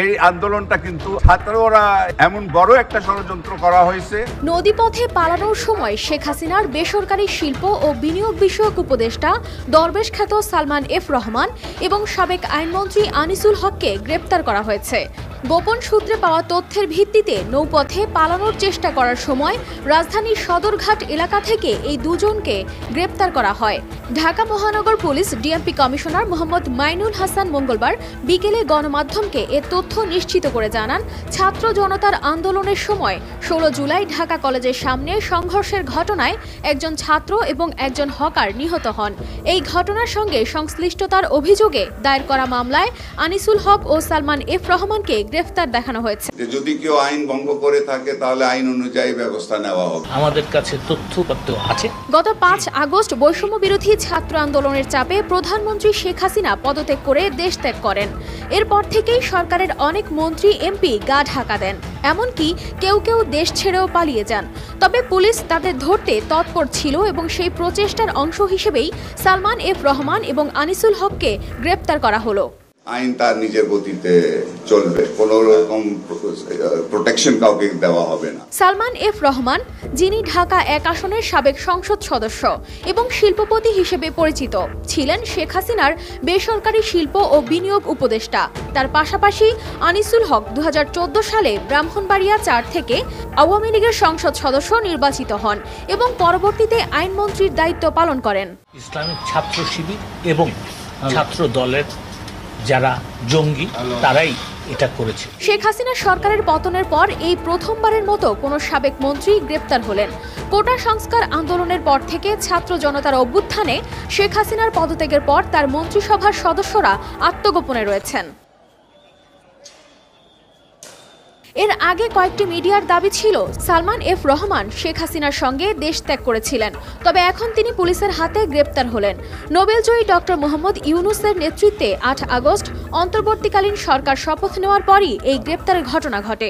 এই আন্দোলনটা কিন্তু ছাত্ররা এমন বড় একটা ষড়যন্ত্র করা হয়েছে। নদীপথে পালানোর সময় শেখ হাসিনার বেসরকারি শিল্প ও বিনিয়োগ বিষয়ক উপদেষ্টা দরবেশ খ্যাত সালমান এফ রহমান এবং সাবেক আইনমন্ত্রী আনিসুল হককে গ্রেপ্তার করা হয়েছে। গোপন সূত্রে পাওয়া তথ্যের ভিত্তিতে নৌপথে পালানোর চেষ্টা করার সময় রাজধানীর সদরঘাট এলাকা থেকে এই দুজনকে গ্রেপ্তার করা হয়। ঢাকা মহানগর police DMP commissioner Mohammad Mainul Hasan মঙ্গলবার বিকেলে গণমাধ্যমকে এ তথ্য নিশ্চিত করে জানান, ছাত্র জনতার আন্দোলনের সময় 16 জুলাই ঢাকা কলেজের সামনে সংঘর্ষের ঘটনায় একজন ছাত্র এবং একজন হকার নিহত হন। এই ঘটনার সঙ্গে সংশ্লিষ্টতার অভিযোগে দায়ের করা মামলায় আনিসুল হক ও সালমান এফ রহমানকে গ্রেফতার দেখানো হয়েছে। যদি কেউ আইন ভঙ্গ করে থাকে তাহলে আইন অনুযায়ী ব্যবস্থা নেওয়া হবে। আমাদের কাছে তথ্যপত্র আছে। গত 5 আগস্ট বৈষম্য বিরোধী ছাত্র আন্দোলনের চাপে প্রধানমন্ত্রী শেখ হাসিনা পদত্যাগ করে দেশ ত্যাগ করেন। এরপর থেকেই সরকারের অনেক মন্ত্রী এমপি গা ঢাকা দেন, এমনকি কেউ কেউ দেশ ছেড়েও পালিয়ে যান। তবে পুলিশ তাদের ধরতে তৎপর ছিল এবং সেই প্রচেষ্টার অংশ হিসেবেই সালমান এফ রহমান এবং আনিসুল হককে গ্রেপ্তার করা হলো। আইন তার নিজের গতিতে চলবে, কোনো রকম প্রোটেকশন কাউকে দেওয়া হবে না। সালমান এফ রহমান, যিনি ঢাকা 1 আসনের সাবেক সংসদ সদস্য এবং শিল্পপতি হিসেবে পরিচিত, ছিলেন শেখ হাসিনার বেসরকারি শিল্প ও বিনিয়োগ উপদেষ্টা। তার পাশাপাশি আনিসুল হক 2014 সালে ব্রাহ্মণবাড়িয়া 4 থেকে আওয়ামী লীগের সংসদ সদস্য নির্বাচিত হন এবং পরবর্তীতে আইনমন্ত্রীর দায়িত্ব পালন করেন। ইসলামিক ছাত্র শিবির এবং ছাত্র দলের যারা জঙ্গি তারাই এটা করেছে। শেখ হাসিনা সরকারের পতনের পর এই প্রথমবারের মতো কোনো সাবেক মন্ত্রী গ্রেপ্তার হলেন। কোটা সংস্কার আন্দোলনের পর থেকে ছাত্র জনতার অভ্যুত্থানে শেখ হাসিনার পদত্যাগের পর তার মন্ত্রিসভার সদস্যরা আত্মগোপনে রয়েছেন। এর আগে কয়েকটি মিডিয়ার দাবি ছিল সালমান এফ রহমান শেখ হাসিনার সঙ্গে দেশ ত্যাগ করেছিলেন, তবে এখন তিনি পুলিশের হাতে গ্রেপ্তার হলেন। নোবেলজয়ী ডক্টর মোহাম্মদ ইউনূসের নেতৃত্বে 8 আগস্ট অন্তর্বর্তীকালীন সরকার শপথ নেওয়ার পরই এই গ্রেপ্তারের ঘটনা ঘটে।